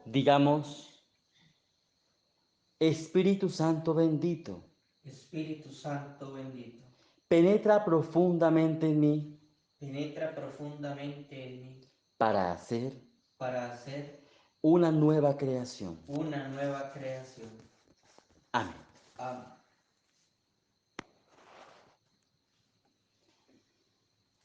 Digamos, Espíritu Santo bendito, Espíritu Santo bendito, penetra profundamente en mí penetra profundamente en mí para hacer para hacer una nueva creación. una nueva creación. Amén. Amén.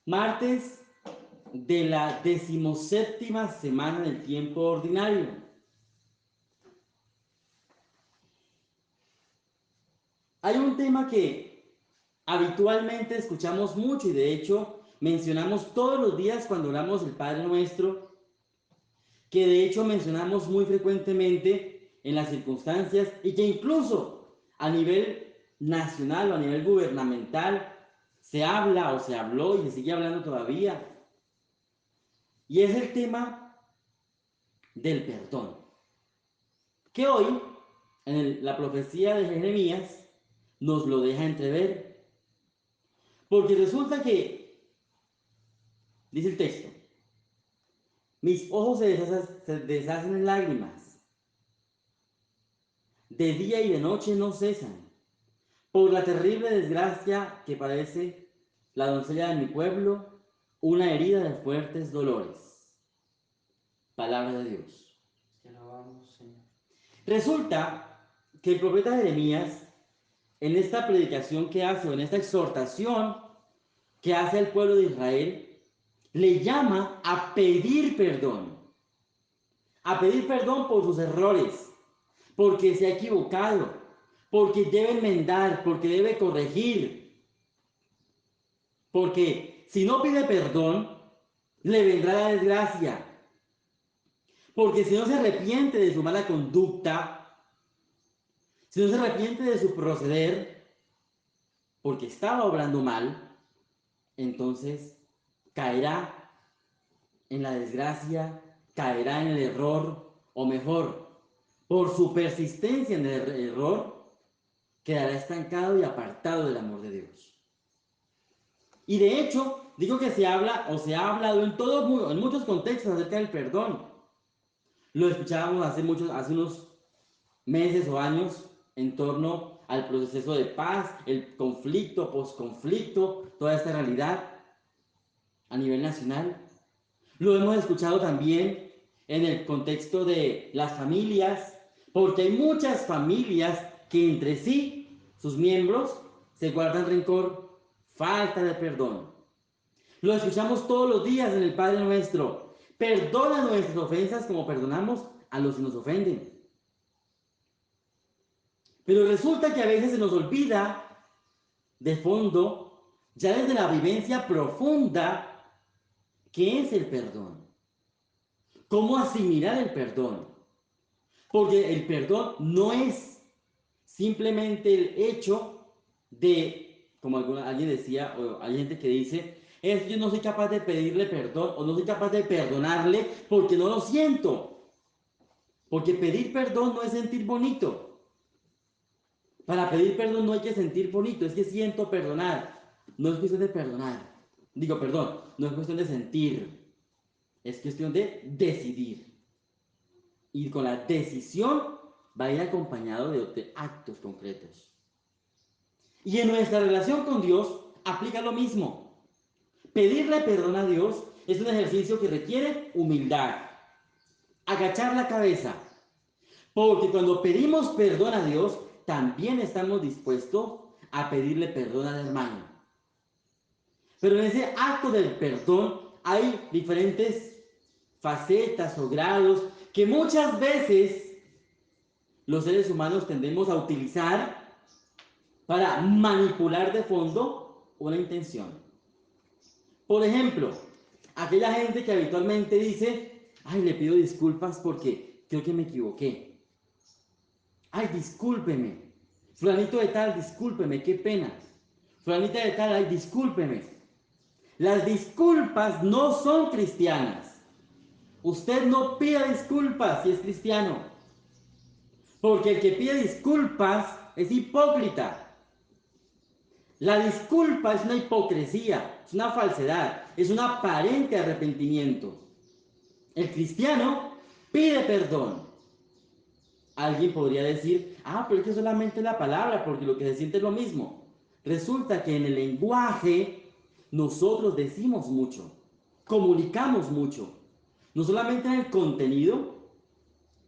Martes de la 17ª semana del tiempo ordinario. Hay un tema que habitualmente escuchamos mucho y de hecho mencionamos todos los días cuando oramos el Padre Nuestro, que de hecho mencionamos muy frecuentemente en las circunstancias y que incluso a nivel nacional o a nivel gubernamental se habla o se habló y se sigue hablando todavía. Y es el tema del perdón, que hoy en la profecía de Jeremías nos lo deja entrever. Porque resulta que, dice el texto, mis ojos se deshacen en lágrimas, de día y de noche no cesan, por la terrible desgracia que padece la doncella de mi pueblo, una herida de fuertes dolores. Palabra de Dios. Te alabamos, Señor. Resulta que el profeta Jeremías, en esta predicación que hace, o en esta exhortación que hace al pueblo de Israel, le llama a pedir perdón por sus errores, porque se ha equivocado, porque debe enmendar, porque debe corregir, porque si no pide perdón, le vendrá la desgracia, porque si no se arrepiente de su mala conducta, si no se arrepiente de su proceder, porque estaba obrando mal, entonces caerá en la desgracia, caerá en el error, o mejor, por su persistencia en el error, quedará estancado y apartado del amor de Dios. Y de hecho, digo que se habla o se ha hablado en muchos contextos acerca del perdón. Lo escuchábamos hace unos meses o años en torno al proceso de paz, el conflicto, posconflicto, toda esta realidad a nivel nacional. Lo hemos escuchado también en el contexto de las familias, porque hay muchas familias que entre sí, sus miembros, se guardan rencor, falta de perdón. Lo escuchamos todos los días en el Padre Nuestro. Perdona nuestras ofensas como perdonamos a los que nos ofenden. Pero resulta que a veces se nos olvida de fondo, ya desde la vivencia profunda, qué es el perdón. ¿Cómo asimilar el perdón? Porque el perdón no es simplemente el hecho de, como alguien decía, o hay gente que dice, es yo no soy capaz de pedirle perdón o no soy capaz de perdonarle porque no lo siento. Porque pedir perdón no es sentir bonito. Para pedir perdón no hay que sentir bonito, es que siento perdonar. No es cuestión de perdonar. Digo, perdón, no es cuestión de sentir, es cuestión de decidir. Y con la decisión va a ir acompañado de actos concretos. Y en nuestra relación con Dios aplica lo mismo. Pedirle perdón a Dios es un ejercicio que requiere humildad, agachar la cabeza, porque cuando pedimos perdón a Dios, también estamos dispuestos a pedirle perdón al hermano. Pero en ese acto del perdón hay diferentes facetas o grados que muchas veces los seres humanos tendemos a utilizar para manipular de fondo una intención. Por ejemplo, aquella gente que habitualmente dice, ay, le pido disculpas porque creo que me equivoqué. Ay, discúlpeme. Fulanito de tal, discúlpeme, qué pena. Fulanita de tal, ay, discúlpeme. Las disculpas no son cristianas. Usted no pida disculpas si es cristiano. Porque el que pide disculpas es hipócrita. La disculpa es una hipocresía, es una falsedad, es un aparente arrepentimiento. El cristiano pide perdón. Alguien podría decir, pero es que solamente la palabra, porque lo que se siente es lo mismo. Resulta que en el lenguaje nosotros decimos mucho, comunicamos mucho, no solamente en el contenido,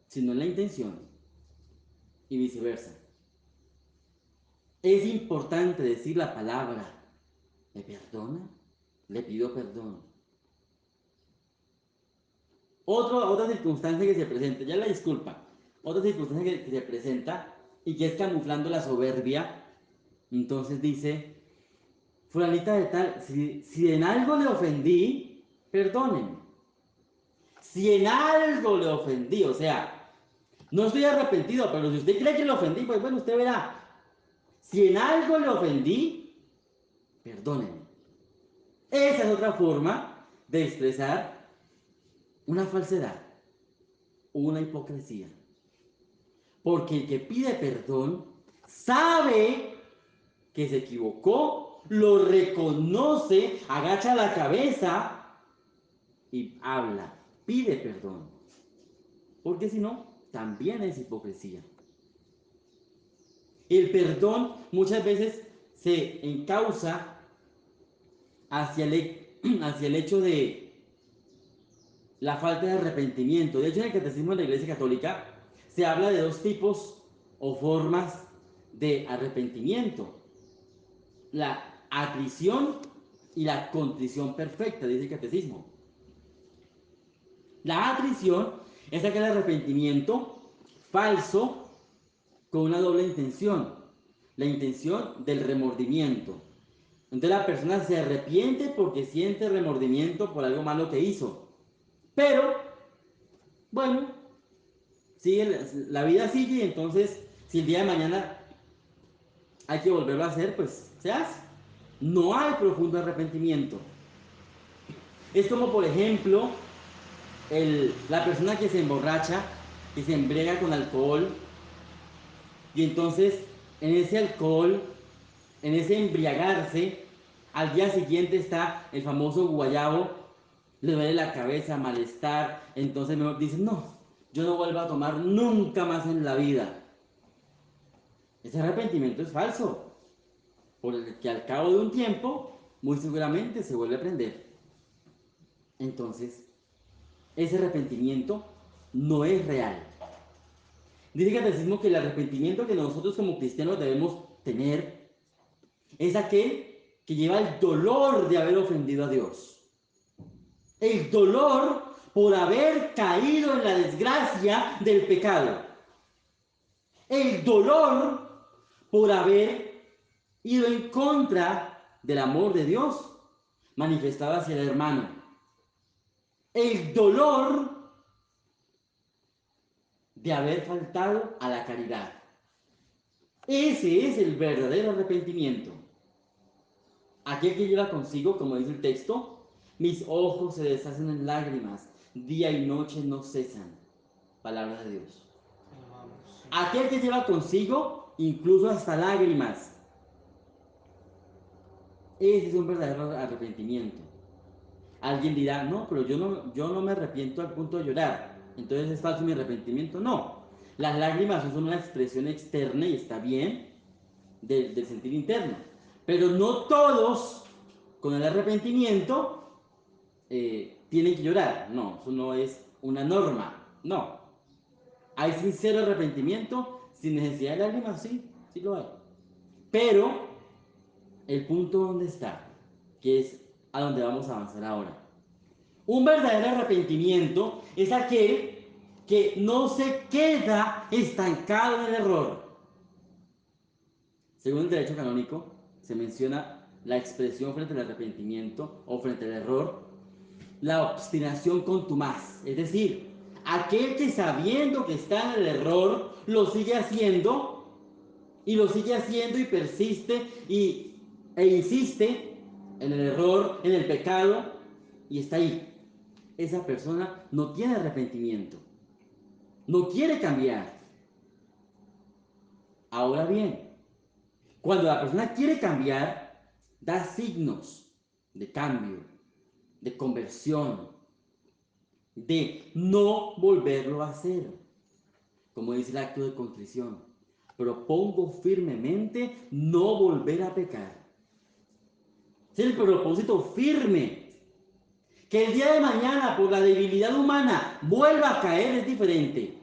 sino en la intención y viceversa. Es importante decir la palabra, ¿me perdona? Le pido perdón. Otra circunstancia que se presenta, ya la disculpa, otra circunstancia que se presenta y que es camuflando la soberbia, entonces dice, fulanita de tal, si en algo le ofendí, perdónenme. Si en algo le ofendí, o sea, no estoy arrepentido, pero si usted cree que le ofendí, pues bueno, usted verá. Si en algo le ofendí, perdónenme. Esa es otra forma de expresar una falsedad o una hipocresía. Porque el que pide perdón sabe que se equivocó, lo reconoce, agacha la cabeza y habla, pide perdón. Porque si no, también es hipocresía. El perdón muchas veces se encausa hacia el hecho de la falta de arrepentimiento. De hecho, en el Catecismo de la Iglesia Católica se habla de dos tipos o formas de arrepentimiento. La atrición y la contrición perfecta, dice el Catecismo. La atrición es aquel arrepentimiento falso con una doble intención. La intención del remordimiento. Entonces la persona se arrepiente porque siente remordimiento por algo malo que hizo. Pero, bueno, sigue, la vida sigue y entonces si el día de mañana hay que volverlo a hacer, pues se hace. No hay profundo arrepentimiento. Es como por ejemplo la persona que se emborracha, que se embriaga con alcohol y entonces en ese alcohol, en ese embriagarse, al día siguiente está el famoso guayabo, le duele la cabeza, malestar, entonces mejor dice, no, yo no vuelvo a tomar nunca más en la vida. Ese arrepentimiento es falso, porque al cabo de un tiempo, muy seguramente se vuelve a prender. Entonces, ese arrepentimiento no es real. Dice el Catecismo que el arrepentimiento que nosotros como cristianos debemos tener es aquel que lleva el dolor de haber ofendido a Dios. El dolor por haber caído en la desgracia del pecado. El dolor por haber ido en contra del amor de Dios manifestado hacia el hermano. El dolor de haber faltado a la caridad. Ese es el verdadero arrepentimiento. Aquel que lleva consigo, como dice el texto, mis ojos se deshacen en lágrimas, día y noche no cesan. Palabra de Dios. Aquel que lleva consigo incluso hasta lágrimas. Ese es un verdadero arrepentimiento. Alguien dirá, no, pero yo no me arrepiento al punto de llorar. Entonces es falso mi arrepentimiento. No. Las lágrimas son una expresión externa y está bien del sentir interno. Pero no todos con el arrepentimiento tienen que llorar. No, eso no es una norma. No. Hay sincero arrepentimiento sin necesidad de lágrimas, sí, sí lo hay. Pero el punto donde está, que es a donde vamos a avanzar ahora. Un verdadero arrepentimiento es aquel que no se queda estancado en el error. Según el derecho canónico, se menciona la expresión frente al arrepentimiento o frente al error, la obstinación contumaz, es decir, aquel que sabiendo que está en el error, lo sigue haciendo y lo sigue haciendo y persiste e insiste en el error, en el pecado y está ahí. Esa persona no tiene arrepentimiento, no quiere cambiar. Ahora bien, cuando la persona quiere cambiar, da signos de cambio, de conversión. de no volverlo a hacer. Como dice el acto de contrición, propongo firmemente no volver a pecar. Es el propósito firme. Que el día de mañana, por la debilidad humana, vuelva a caer es diferente.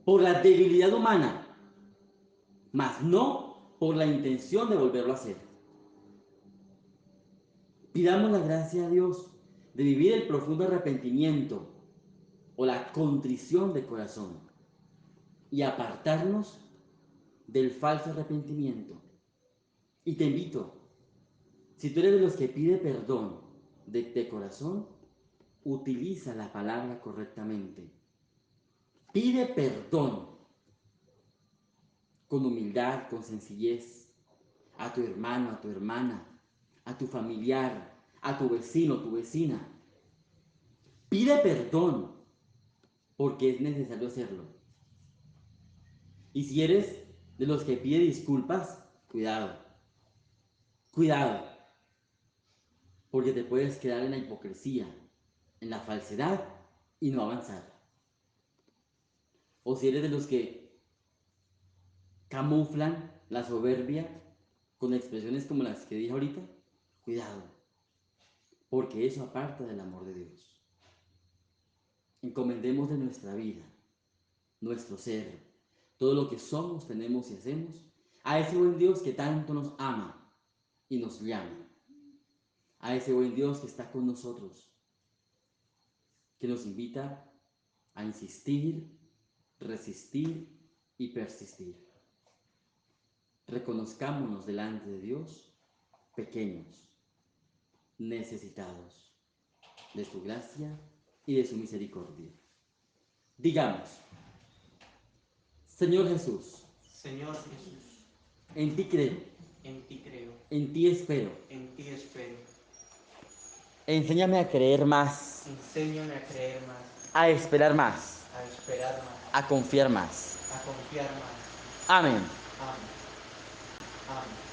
Por la debilidad humana, mas no por la intención de volverlo a hacer. Pidamos la gracia a Dios de vivir el profundo arrepentimiento o la contrición de corazón y apartarnos del falso arrepentimiento. Y te invito, si tú eres de los que pide perdón de corazón, utiliza la palabra correctamente. Pide perdón con humildad, con sencillez, a tu hermano, a tu hermana, a tu familiar, a tu vecino, tu vecina. Pide perdón porque es necesario hacerlo. Y si eres de los que pide disculpas, cuidado, cuidado, porque te puedes quedar en la hipocresía, en la falsedad y no avanzar. O si eres de los que camuflan la soberbia con expresiones como las que dije ahorita, cuidado, porque eso aparta del amor de Dios. Encomendemos de nuestra vida, nuestro ser, todo lo que somos, tenemos y hacemos, a ese buen Dios que tanto nos ama y nos llama, a ese buen Dios que está con nosotros, que nos invita a insistir, resistir y persistir. Reconozcámonos delante de Dios pequeños, necesitados de su gracia y de su misericordia. Digamos, Señor Jesús, Señor Jesús, en ti creo, en ti creo, en ti espero. en ti espero. Enséñame a creer más, Enséñame a creer más, a esperar más, a esperar más, a confiar más. a confiar más. Amén. Amén. Amén.